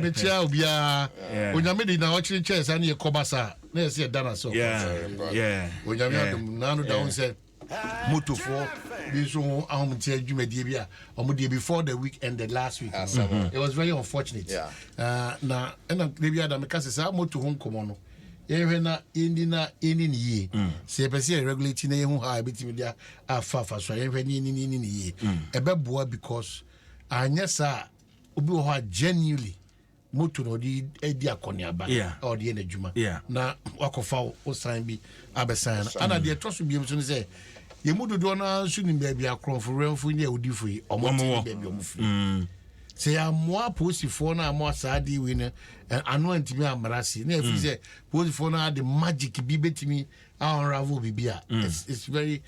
me chia obia onyame de na o chiri chese ani e kobasa na e se dana so onyame Adom na no down say motofo bi so ahomti adwumadie bi a omde before the week ended last week. It was very unfortunate. Na ena bi Adam ka se moto ho nkomo no ye na indi ni ye se pese regulate na ye hu ha betimi dia afa so ye ni ye ebeboa because anya sa obi ho genuinely moto no di edi akoniaba or di enadwuma na wakofa o sign bi abesan ana de troso bi so say ye mudodo na su ni baabi akronfo renfo ni awudifo yi omo baabi omfri say amwa posifo na amwa saadi we ne anu antimi amrasi na efi say posifo na the magic bi betimi unravel bibia it's very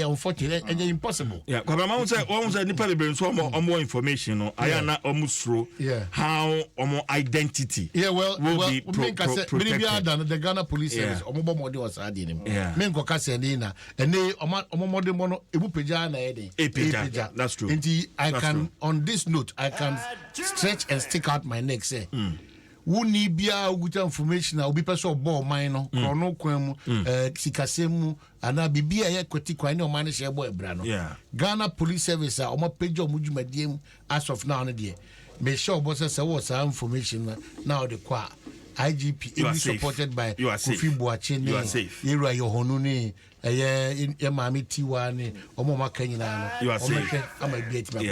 unfortunate and impossible. Because I'm say nipa libre so more information no aya na omusro how identity will be protected. The Ghana Police Service omo mode was adi nim me nko ka se ni na ene omo mode mo no ebu peja na eden peja. That's true. And I can on this note I can stretch and stick out my neck say woni bia uguta information obi person obo man no krono kwam sikasemu ana bibia ye kweti kwan ne o man she ebo ebra no Ghana Police Service a o ma page o mudwumadiem as of now no de me sure boss say what information now the kwa IGP is supported by Kofi Boache ne Yerua Yohonu ne ye mami tiwa ne omo maka nyina no o mehwe ama bia ti ba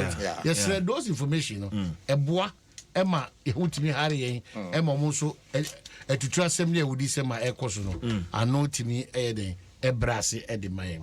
yes those information no eboa Emma ehutimi hare yen Emma mo so etutu asem ne ewudi sema ekoso no ano timi eyeden ebrase ede mayem